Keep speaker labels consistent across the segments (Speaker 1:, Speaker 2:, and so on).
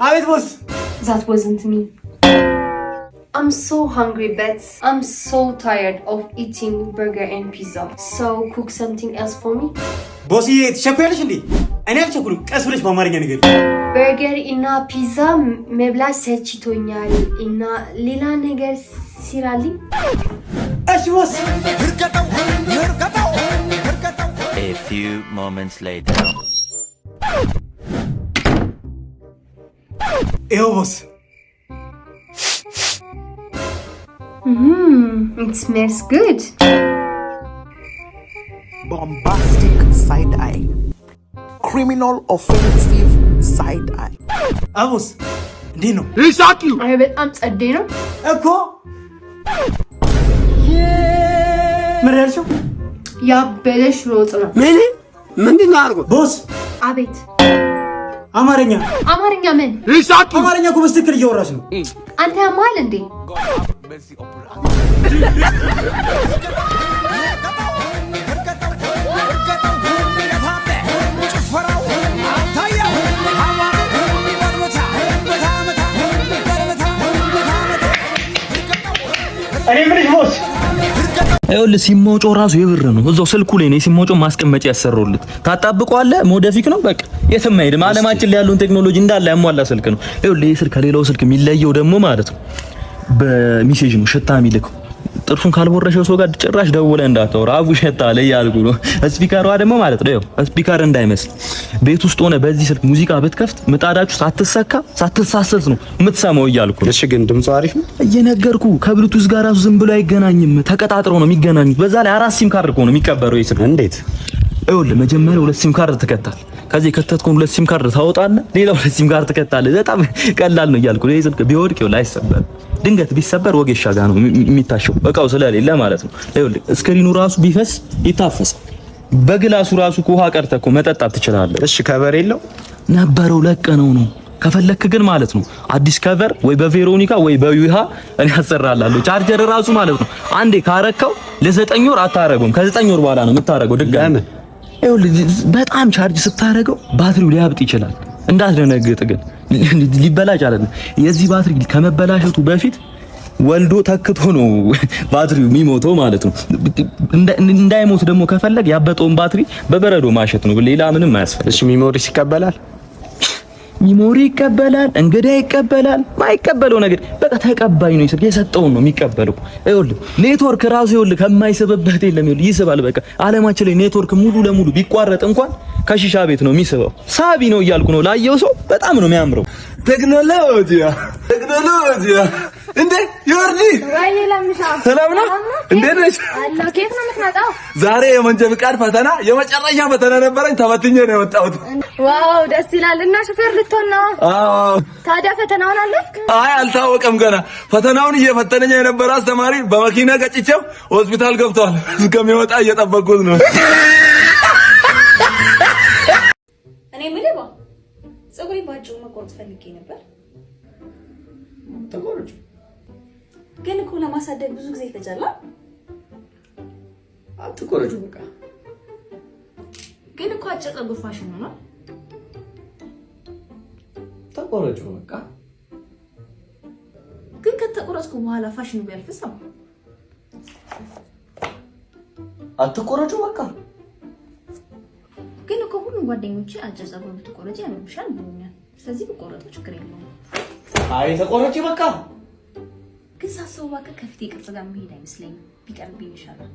Speaker 1: አቤት ቦስ
Speaker 2: That wasn't me. I'm so hungry, but I'm so tired of eating burger and pizza. So cook something else for me.
Speaker 1: ቦስዬ ትቸኩያለሽ እንዴ? እኔ አልቸኩልም። ቀስ ብለሽ በአማርኛ ንገሪ።
Speaker 2: በርገር እና ፒዛ መብላት ሰልችቶኛል እና ሌላ ነገር ሲራልኝ።
Speaker 1: እሺ ቦስ።
Speaker 3: A few moments later.
Speaker 1: ይኸው ቦስ።
Speaker 2: It smells good.
Speaker 4: Bombastic side eye. Criminal offensive side eye.
Speaker 1: አቦስ እንዴት ነው?
Speaker 2: አይ በጣም ጸዴ ነው
Speaker 1: እኮ። ምን ያልሽው?
Speaker 2: ያበለሽ ሮጥ ነው።
Speaker 5: ምንድን ነው አድርጎ?
Speaker 1: ቦስ
Speaker 2: አቤት።
Speaker 1: አማርኛ
Speaker 2: ምን?
Speaker 1: አማርኛ እኮ በስትክክል እያወራሽ ነው።
Speaker 2: አንተ ያማል እንዴ?
Speaker 1: እኔ ምን ቦስ
Speaker 6: አይወል ሲሞጮ ራሱ የብር ነው። እዛው ስልኩ ላይ ነው ሲሞጮ ማስቀመጫ ያሰሩልት። ታጣብቀዋለህ። ሞደፊክ ነው በቃ የትም አይሄድም። ዓለማችን ላይ ያለውን ቴክኖሎጂ እንዳለ ያሟላ ስልክ ነው። አይወል ይሄ ስልክ ከሌላው ስልክ የሚለየው ደግሞ ማለት ነው በሜሴጅ ነው ሽታ የሚልከው። ጥርሱን ካልቦረሸው ሰው ጋር ጭራሽ ደውለህ እንዳታወራ አቡ ሸታለ ያልኩ ነው። ስፒከሯ ደግሞ ማለት ነው ስፒከር እንዳይመስል ቤት ውስጥ ሆነ በዚህ ስልክ ሙዚቃ ብትከፍት ምጣዳችሁ ሳትሰካ ሳትሳሰስ ነው የምትሰማው እያልኩ ነው።
Speaker 5: እሺ ግን ድምፁ አሪፍ ነው
Speaker 6: እየነገርኩ ከብሉቱዝ ጋር ራሱ ዝም ብሎ አይገናኝም። ተቀጣጥረው ነው የሚገናኙት። በዛ ላይ 4 ሲም ካርድ ነው የሚቀበረው ይስል።
Speaker 5: እንዴት?
Speaker 6: አይወል መጀመሪያ 2 ሲም ካርድ ትከታል። ከዚህ ከተትኩን 2 ሲም ካርድ ታወጣለህ። ሌላ 2 ሲም ካርድ ትከታለህ። በጣም ቀላል ነው እያልኩ ነው። ይሄ ስልክ ቢወድቅ ይኸውልህ አይሰበር። ድንገት ቢሰበር ወጌሻ ጋር ነው የሚታሸው እቃው ስለሌለ ማለት ነው። ይኸውልህ ስክሪኑ ራሱ ቢፈስ ይታፈሳል። በግላሱ ራሱ ውሃ ቀርተህ እኮ መጠጣት ትችላለህ።
Speaker 5: እሺ ከቨር የለው
Speaker 6: ነበረው ለቀነው ነው። ከፈለክ ግን ማለት ነው አዲስ ከቨር ወይ በቬሮኒካ ወይ በዩሃ እኔ አሰራላለሁ። ቻርጀር ራሱ ማለት ነው አንዴ ካረከው ለ9 ወር አታረገውም። ከ9 ወር በኋላ ነው የምታረገው ድጋሚ። ይኸውልህ በጣም ቻርጅ ስታረገው ባትሪው ሊያብጥ ይችላል። እንዳትደነግጥ ግን ሊበላሽ አይደለም። የዚህ ባትሪ ከመበላሸቱ በፊት ወልዶ ተክቶ ነው ባትሪው የሚሞተው ማለት ነው። እንዳይሞት ደግሞ ከፈለግ ያበጠውን ባትሪ በበረዶ ማሸት ነው። ሌላ ምንም አያስፈልግም።
Speaker 5: እሺ ሚሞሪስ ይቀበላል?
Speaker 6: ሚሞሪ ይቀበላል፣ እንግዳ ይቀበላል። ማይቀበለው ነገር በቃ ተቀባይ ነው። የሰጠውን ነው የሚቀበለው። ይኸውልህ ኔትወርክ ራሱ ይኸውልህ ከማይስብበት የለም። ይኸውልህ ይስባል። በቃ ዓለማችን ላይ ኔትወርክ ሙሉ ለሙሉ ቢቋረጥ እንኳን ከሺሻ ቤት ነው የሚስበው። ሳቢ ነው እያልኩ ነው። ላየው ሰው በጣም ነው የሚያምረው።
Speaker 7: ቴክኖሎጂያ እንዴ ይወርዲ ሰላም ነው? እንዴት ነሽ?
Speaker 2: ከየት ነው የምትመጣው?
Speaker 7: ዛሬ የመንጃ ፍቃድ ፈተና የመጨረሻ ፈተና ነበረኝ። ተፈትኜ ነው የወጣሁት።
Speaker 2: ዋው ደስ ይላል። እና ሹፌር ልትሆን ነው?
Speaker 7: አዎ።
Speaker 2: ታዲያ ፈተናውን አለፍክ?
Speaker 7: አይ አልታወቀም ገና። ፈተናውን እየፈተነኝ የነበረ አስተማሪ በመኪና ገጭቼው ሆስፒታል ገብቷል። እስከሚወጣ እየጠበቅኩት ነው።
Speaker 8: እኔ ምልባ ፀጉሬን ባጭሩ መቆረጥ ፈልጌ ነበር።
Speaker 7: ተቆረጭ።
Speaker 8: ግን እኮ ለማሳደግ ብዙ ጊዜ ይፈጃል።
Speaker 7: አትቆረጭ በቃ።
Speaker 8: ግን እኮ አጭር ፀጉር ፋሽን ነው።
Speaker 7: ተቆረጭ በቃ።
Speaker 8: ግን ከተቆረጥኩ በኋላ ፋሽኑ ቢያልፍስ?
Speaker 7: አትቆረጭ በቃ።
Speaker 8: ግን እኮ ሁሉም ጓደኞቼ አጭር ፀጉር ብትቆረጪ ያምርብሻል ብሎኛል። ስለዚህ ብቆረጠው ችግር የለውም።
Speaker 7: አይ ተቆረጭ በቃ።
Speaker 8: ግን ሳስበው እባክህ ከፊቴ ቅርጽ ጋር መሄድ አይመስለኝም። ቢቀርብኝ ይሻላል።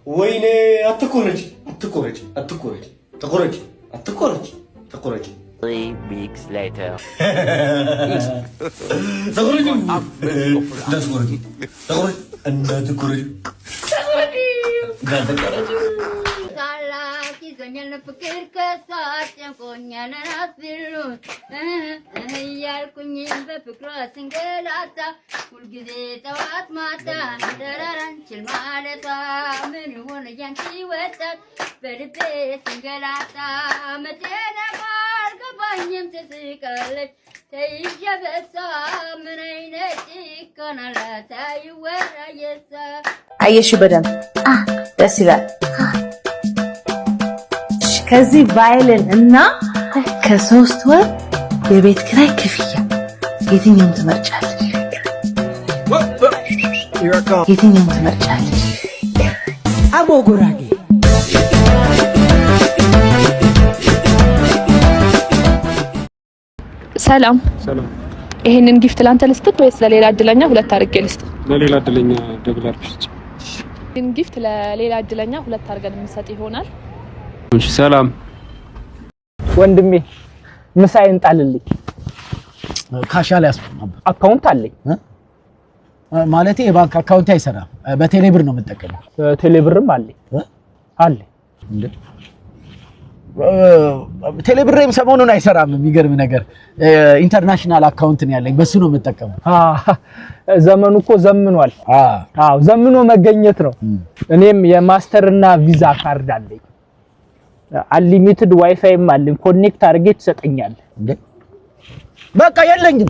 Speaker 7: ወይኔ አትቆረጭ። ተቆረጭ። አትቆረጭ።
Speaker 3: 3 weeks later.
Speaker 9: Soñando porque casaste con ñanas virus, yar kunyimbe fikra singelata, kulgide tawat mata, dararan chilmalata, menu hona yanki wetat, berpe singelata, matena marga banyam tsikale, tayya besa menayne tikanala taywara yesa.
Speaker 10: አየሽ በደንብ ደስ ይላል። ከዚህ ቫይልን እና ከ3 ወር የቤት ኪራይ ክፍያ የትኛውን ትመርጫለሽ? የትኛውን ትመርጫለሽ?
Speaker 4: አቦ ጉራጌ
Speaker 11: ሰላም ሰላም። ይሄንን ጊፍት ላንተ ልስጥት ወይስ ለሌላ እድለኛ ሁለት አድርጌ ልስጥ? ለሌላ እድለኛ ደብል አድርግሽ። ይሄን ጊፍት ለሌላ እድለኛ ሁለት አድርገን የምንሰጥ ይሆናል። እሺ ሰላም
Speaker 12: ወንድሜ፣ ምሳዬን ጣልልኝ።
Speaker 13: ካሻላ ያስፈማም
Speaker 12: አካውንት አለኝ
Speaker 13: ማለቴ የባንክ አካውንት አይሰራም። በቴሌ ብር ነው የምጠቀመው።
Speaker 12: ቴሌ ብርም አለኝ አለ
Speaker 13: እንዴ? ቴሌ ብርም ሰሞኑን አይሰራም። የሚገርም ነገር ኢንተርናሽናል አካውንት ነው ያለኝ፣ በሱ ነው የምጠቀመው።
Speaker 12: ዘመኑ እኮ ዘምኗል። አዎ ዘምኖ መገኘት ነው። እኔም የማስተርና ቪዛ ካርድ አለኝ። አንሊሚትድ ዋይፋይም አለኝ። ኮኔክት አድርጌ ትሰጠኛለህ
Speaker 13: እንዴ? በቃ የለኝም።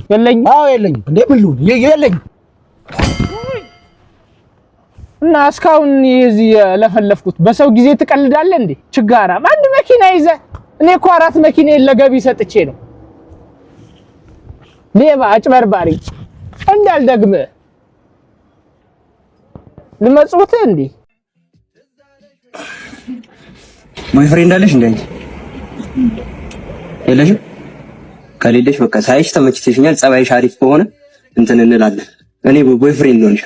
Speaker 13: አዎ የለኝም። እንዴ ምን ልሁን? የለኝም።
Speaker 12: እና እስካሁን እዚህ ለፈለፍኩት በሰው ጊዜ ትቀልዳለህ እንዴ? ችጋራም አንድ መኪና ይዘህ። እኔ እኮ 4 መኪና ለገቢ ሰጥቼ ነው። ሌባ አጭበርባሪ እንዳልደግምህ ልመጽውት እንዴ?
Speaker 1: ቦይፍሬንድ አለሽ እንዴ? የለሽም? ከሌለሽ በቃ ሳይሽ ተመችተሽኛል፣ ጸባይሽ አሪፍ ከሆነ እንትን እንላለን። እኔ ቦይፍሬንድ ነው ልሽ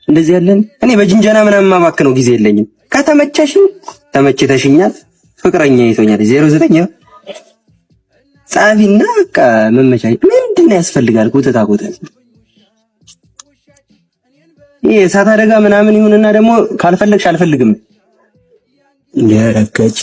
Speaker 1: እንደዚህ ያለን እኔ በጅንጀና ምናምን ማባከነው ጊዜ የለኝም። ከተመቸሽኝ ተመችተሽኛል፣ ፍቅረኛ ይቶኛል 09 ጻፊና በቃ መመቻይ ምንድነው ያስፈልጋል? ኮተታ ይሄ እሳት አደጋ ምናምን ይሁንና ደግሞ ካልፈለግሽ አልፈልግም። የረገጭ